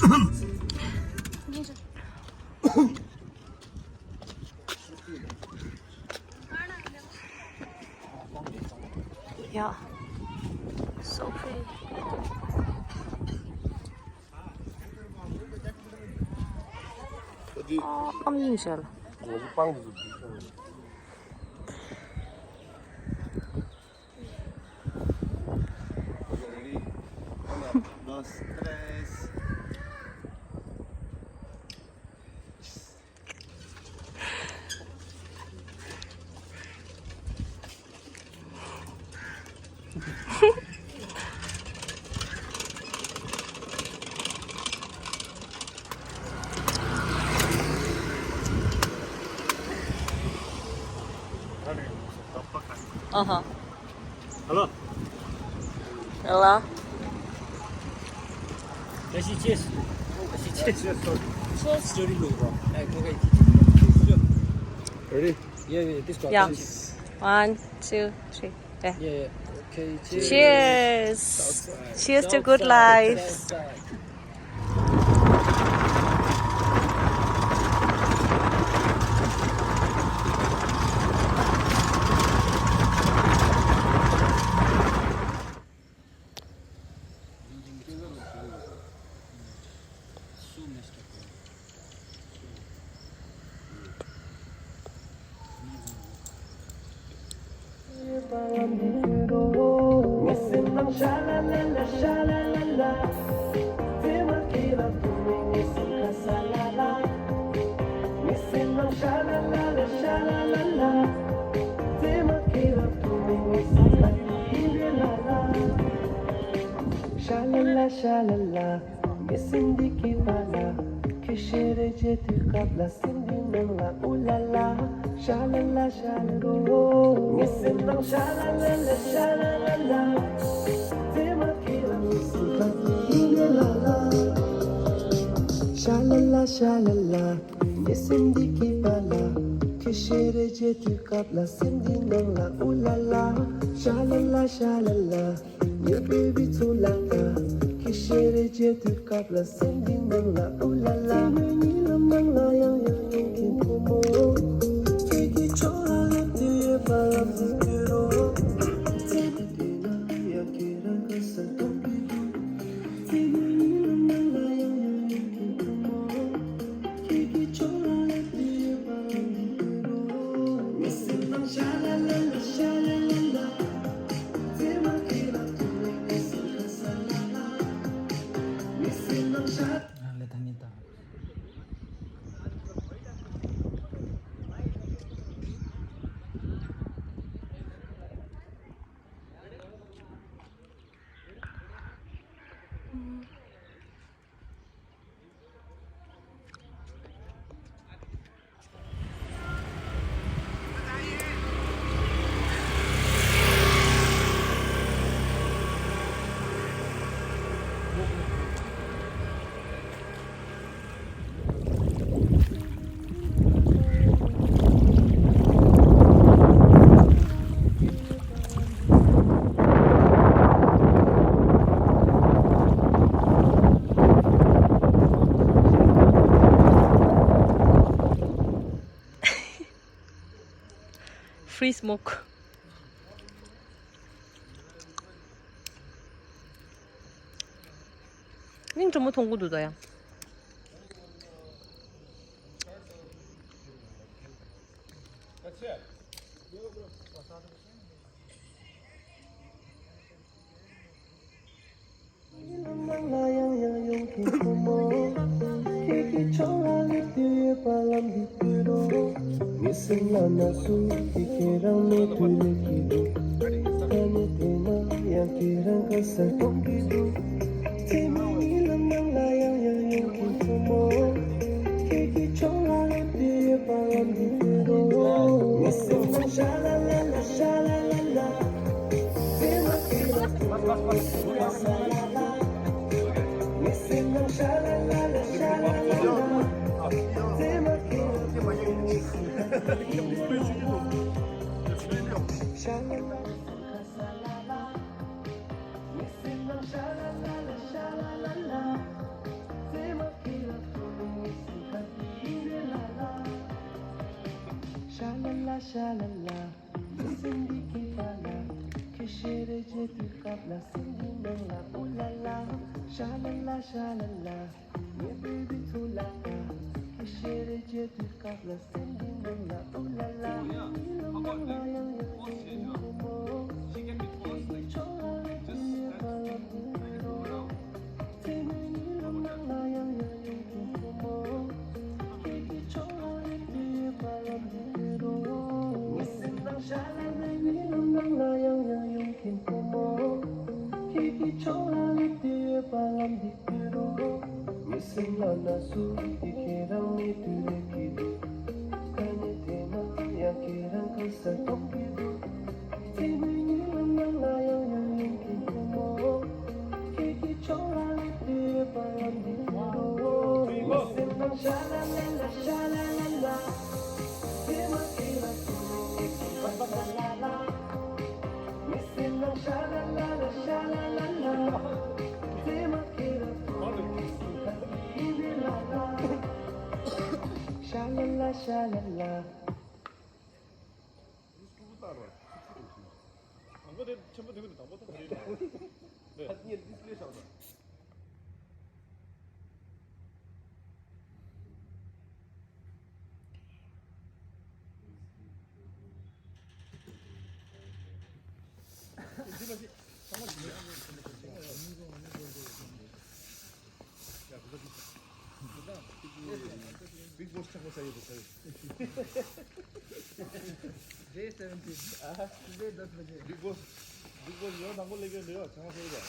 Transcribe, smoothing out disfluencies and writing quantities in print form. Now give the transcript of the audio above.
Yeah, so pretty. Âm nhìn chưa? Uh-huh. Hello. Hello. 다시 cheers. 다시 cheers. Cheers. Story low. Okay. Ready? Yeah, this one. Yeah. 1, 2, 3. Yeah. Yeah. Okay. Cheers. Cheers. Cheers to good life. Shalala, Missindi Kipala, Kishere Jetu Kabla, Cindy Nala, Ulala, Shalala, Shalalo, Missindam Shalala, Shalala, Temakila, Missinala, Shalala, Shalala, Missindi Kipala, Kishere Jetu Kabla, Cindy Nala, Ulala, Shalala, Shalala. Your baby too laka, kishere jetu kabla sendi mangla ulala. Nila mangla yang kimpomo, kiki chola leti balam dikiro. Tena dina yang kira kesentuh bidu. Nila mangla yang kimpomo, kiki chola leti balam dikiro. Misinang shalala shalala. Free smoke. 님怎么同孤独的呀？ Misalnya su pikiran tuli kidu, hanya tema yang kirang kasar kidu. Tema ilam ng layang yang kintumo, kiki chola dia palam di kidu. Misalnya shalala shalala, tema ilam tuwa salala. Misalnya shalala shalala, tema Shalala, shalala Sindi ki pala Kishere je tu kapla Sindi nangla oh la la Shalala shalala Ye baby tu la la Kishere je tu kapla Sindi nangla oh la la Ilang nangla yang yang kumo Kiki chola Tiye palam diro Teme ilang nangla yang kumo Kiki chola Tiye palam diro Missing nang shalala Ilang nangla yang kumo Kiki chola Tiye palam diro Missing lana su Dikirang ni tulikidu Kanya tema yang kirang kasatong kidu Tema ilang nangla yang kumo Kiki chola Tiye palam diro Missing nang shalala shalala Tema kira tu Babalala Missing nang shalala shalala Tema kira tu Ibilala Shalala shalala 안거든 전부 되거든 나보다 네. Big Boss siya ko sa'yo dito. J17 सुबह 10 बजे Big Boss, yo nangol lege nyo. Changa sa'yo ba?